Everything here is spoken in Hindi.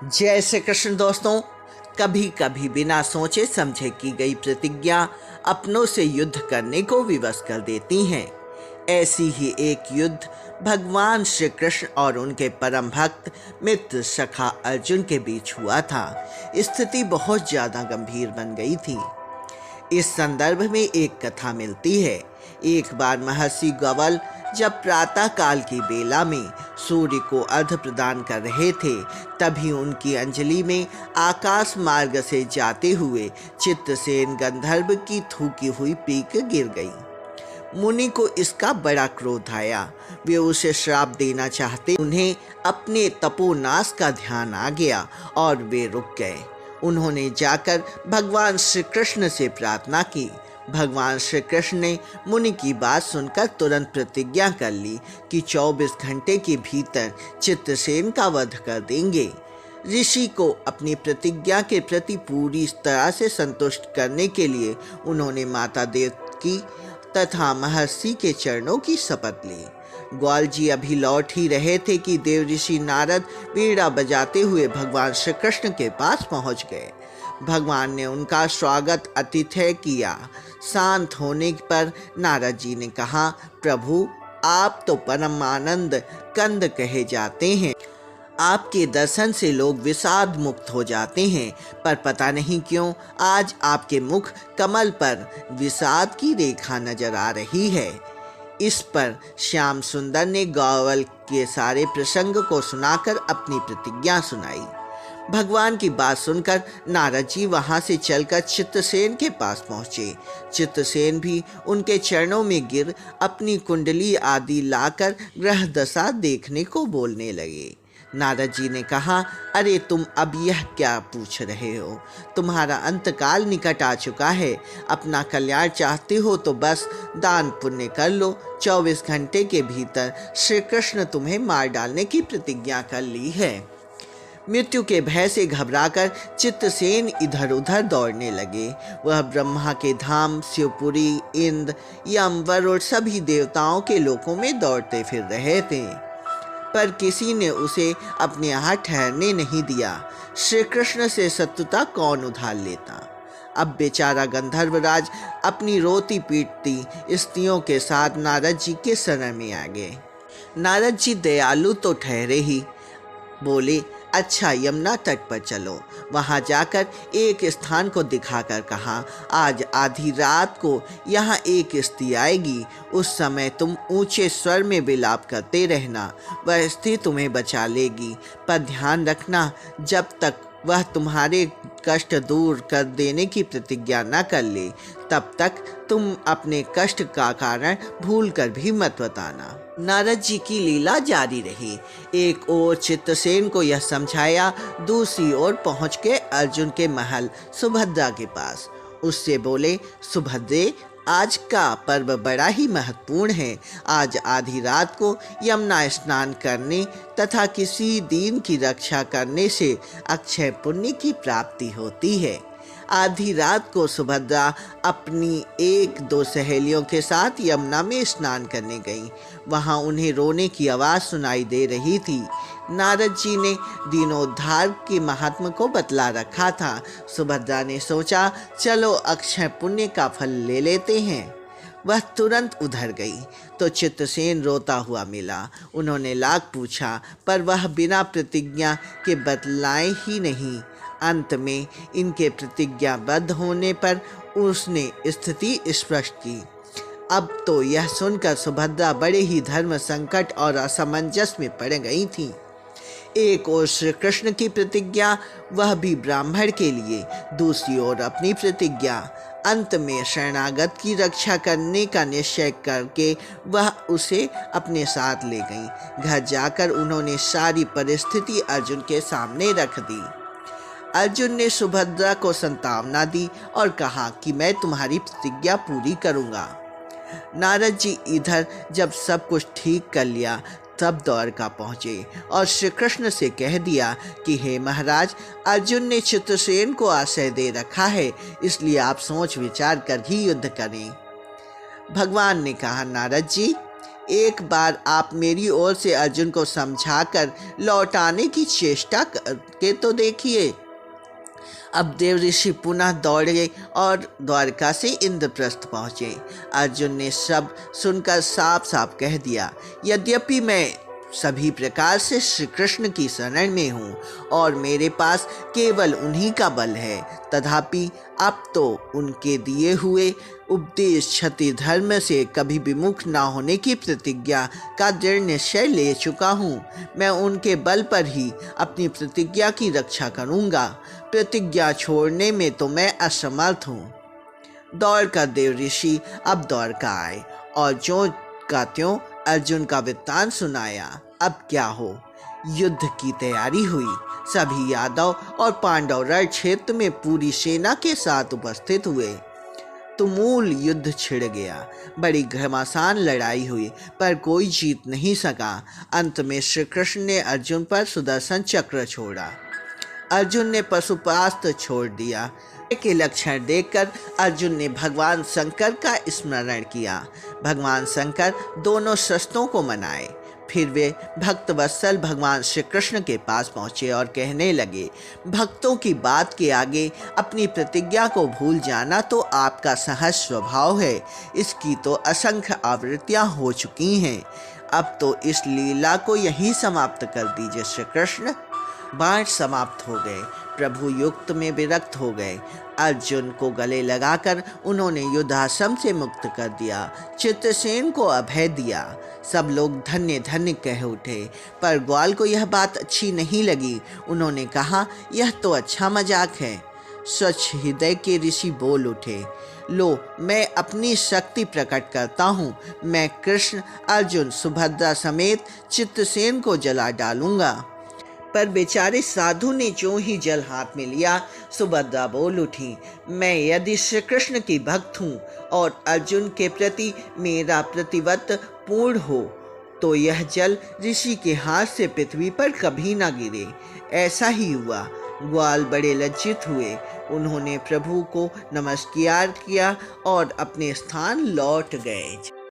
जय श्री कृष्ण दोस्तों। कभी कभी बिना सोचे समझे की गई प्रतिज्ञा अपनों से युद्ध करने को विवश कर देती हैं। ऐसी ही एक युद्ध भगवान श्री कृष्ण और उनके परम भक्त मित्र सखा अर्जुन के बीच हुआ था। स्थिति बहुत ज़्यादा गंभीर बन गई थी। इस संदर्भ में एक कथा मिलती है। एक बार महर्षि गवल जब प्रातः काल की बेला में सूर्य को अर्घ्य प्रदान कर रहे थे, तभी उनकी अंजलि में आकाश मार्ग से जाते हुए चित्रसेन गंधर्व की थूकी हुई पीक गिर गई। मुनि को इसका बड़ा क्रोध आया। वे उसे श्राप देना चाहते, उन्हें अपने तपोनाश का ध्यान आ गया और वे रुक गए। उन्होंने जाकर भगवान श्री कृष्ण से प्रार्थना की। भगवान श्री कृष्ण ने मुनि की बात सुनकर तुरंत प्रतिज्ञा कर ली कि 24 घंटे के भीतर चित्रसेन का वध कर देंगे। ऋषि को अपनी प्रतिज्ञा के प्रति पूरी तरह से संतुष्ट करने के लिए उन्होंने माता देवकी तथा महर्षि के चरणों की शपथ ली। ग्वाल जी अभी लौट ही रहे थे कि देव ऋषि नारद वीणा बजाते हुए भगवान श्री कृष्ण के पास पहुंच गए। भगवान ने उनका स्वागत आतिथ्य किया। शांत होने पर नारद जी ने कहा, प्रभु आप तो परमानंद कंद कहे जाते हैं। आपके दर्शन से लोग विषाद मुक्त हो जाते हैं, पर पता नहीं क्यों आज आपके मुख कमल पर विषाद की रेखा नजर आ रही है। इस पर श्याम सुंदर ने गौवल के सारे प्रसंग को सुनाकर अपनी प्रतिज्ञा सुनाई। भगवान की बात सुनकर नारद जी वहां से चलकर चित्रसेन के पास पहुंचे। चित्रसेन भी उनके चरणों में गिर अपनी कुंडली आदि लाकर ग्रह दशा देखने को बोलने लगे। नारद जी ने कहा, अरे तुम अब यह क्या पूछ रहे हो? तुम्हारा अंतकाल निकट आ चुका है। अपना कल्याण चाहते हो तो बस दान पुण्य कर लो। 24 घंटे के भीतर श्री कृष्ण तुम्हें मार डालने की प्रतिज्ञा कर ली है। मृत्यु के भय से घबराकर चित्रसेन इधर उधर दौड़ने लगे। वह ब्रह्मा के धाम, शिवपुरी, इंद्र, यम, वरुण सभी देवताओं के लोकों में दौड़ते फिर रहे थे, पर किसी ने उसे अपने यहाँ ठहरने नहीं दिया। श्री कृष्ण से शत्रुता कौन उधार लेता? अब बेचारा गंधर्वराज अपनी रोती पीटती स्त्रियों के साथ नारद जी के शरण में आ गए। नारद जी दयालु तो ठहरे ही, बोले, अच्छा यमुना तट पर चलो। वहां जाकर एक स्थान को दिखाकर कहा, आज आधी रात को यहाँ एक स्त्री आएगी। उस समय तुम ऊंचे स्वर में विलाप करते रहना, वह स्त्री तुम्हें बचा लेगी। पर ध्यान रखना, जब तक वह तुम्हारे कष्ट दूर कर देने की प्रतिज्ञा न कर ले, तब तक तुम अपने कष्ट का कारण भूल कर भी मत बताना। नारद जी की लीला जारी रही। एक ओर चित्रसेन को यह समझाया, दूसरी ओर पहुंच के अर्जुन के महल सुभद्रा के पास उससे बोले, सुभद्रे आज का पर्व बड़ा ही महत्वपूर्ण है। आज आधी रात को यमुना स्नान करने तथा किसी दीन की रक्षा करने से अक्षय पुण्य की प्राप्ति होती है। आधी रात को सुभद्रा अपनी 1-2 सहेलियों के साथ यमुना में स्नान करने गईं। वहां उन्हें रोने की आवाज़ सुनाई दे रही थी। नारद जी ने दीनोद्धार के महात्मा को बतला रखा था। सुभद्रा ने सोचा, चलो अक्षय पुण्य का फल ले लेते हैं। वह तुरंत उधर गई तो चित्रसेन रोता हुआ मिला। उन्होंने लाख पूछा, पर वह बिना प्रतिज्ञा के बतलाए ही नहीं। अंत में इनके प्रतिज्ञाबद्ध होने पर उसने स्थिति स्पष्ट की। अब तो यह सुनकर सुभद्रा बड़े ही धर्म संकट और असमंजस में पड़ गई थी। एक ओर श्री कृष्ण की प्रतिज्ञा, वह भी ब्राह्मण के लिए, दूसरी ओर अपनी प्रतिज्ञा। अंत में शरणागत की रक्षा करने का निश्चय करके वह उसे अपने साथ ले गई। घर जाकर उन्होंने सारी परिस्थिति अर्जुन के सामने रख दी। अर्जुन ने सुभद्रा को सांत्वना दी और कहा कि मैं तुम्हारी प्रतिज्ञा पूरी करूंगा। नारद जी इधर जब सब कुछ ठीक कर लिया तब द्वारका पहुंचे और श्री कृष्ण से कह दिया कि हे महाराज, अर्जुन ने चित्रसेन को आश्रय दे रखा है, इसलिए आप सोच विचार कर ही युद्ध करें। भगवान ने कहा, नारद जी एक बार आप मेरी ओर से अर्जुन को समझाकर लौटाने की चेष्टा करके तो देखिए। अब देव ऋषि पुनः दौड़े और द्वारका से इंद्रप्रस्थ पहुँचे। अर्जुन ने सब सुनकर साफ साफ कह दिया, यद्यपि मैं सभी प्रकार से श्री कृष्ण की शरण में हूँ और मेरे पास केवल उन्हीं का बल है, तथापि अब तो उनके दिए हुए उपदेश क्षति धर्म से कभी विमुख न होने की प्रतिज्ञा का दृढ़ निश्चय ले चुका हूँ। मैं उनके बल पर ही अपनी प्रतिज्ञा की रक्षा करूँगा। प्रतिज्ञा छोड़ने में तो मैं असमर्थ हूँ। दौड़कर देव ऋषि अब द्वारका आए और ज्यों का त्यों अर्जुन का वृत्तांत सुनाया। अब क्या हो, युद्ध की तैयारी हुई। सभी यादव और पांडव रण क्षेत्र में पूरी सेना के साथ उपस्थित हुए। तुमुल युद्ध छिड़ गया। बड़ी घमासान लड़ाई हुई, पर कोई जीत नहीं सका। अंत में श्री कृष्ण ने अर्जुन पर सुदर्शन चक्र छोड़ा। अर्जुन ने पशुपास्त्र छोड़ दिया। के लक्षण देखकर अर्जुन ने भगवान शंकर का स्मरण किया। भगवान शंकर दोनों शस्त्रों को मनाए। फिर वे भक्त वत्सल भगवान श्री कृष्ण के पास पहुँचे और कहने लगे, भक्तों की बात के आगे अपनी प्रतिज्ञा को भूल जाना तो आपका सहज स्वभाव है। इसकी तो असंख्य आवृत्तियाँ हो चुकी हैं। अब तो इस लीला को यहीं समाप्त कर दीजिए। श्री कृष्ण बाण समाप्त हो गए। प्रभु युक्त में विरक्त हो गए। अर्जुन को गले लगाकर उन्होंने युद्धाश्रम से मुक्त कर दिया। चित्रसेन को अभय दिया। सब लोग धन्य धन्य कह उठे, पर ग्वाल को यह बात अच्छी नहीं लगी। उन्होंने कहा, यह तो अच्छा मजाक है। स्वच्छ हृदय के ऋषि बोल उठे, लो मैं अपनी शक्ति प्रकट करता हूँ। मैं कृष्ण, अर्जुन, सुभद्रा समेत चित्रसेन को जला डालूंगा। पर बेचारे साधु ने जो ही जल हाथ में लिया, सुभद्रा बोल उठी, मैं यदि श्री कृष्ण की भक्त हूँ और अर्जुन के प्रति मेरा प्रतिवत पूर्ण हो, तो यह जल ऋषि के हाथ से पृथ्वी पर कभी ना गिरे। ऐसा ही हुआ। ग्वाल बड़े लज्जित हुए। उन्होंने प्रभु को नमस्कार किया और अपने स्थान लौट गए।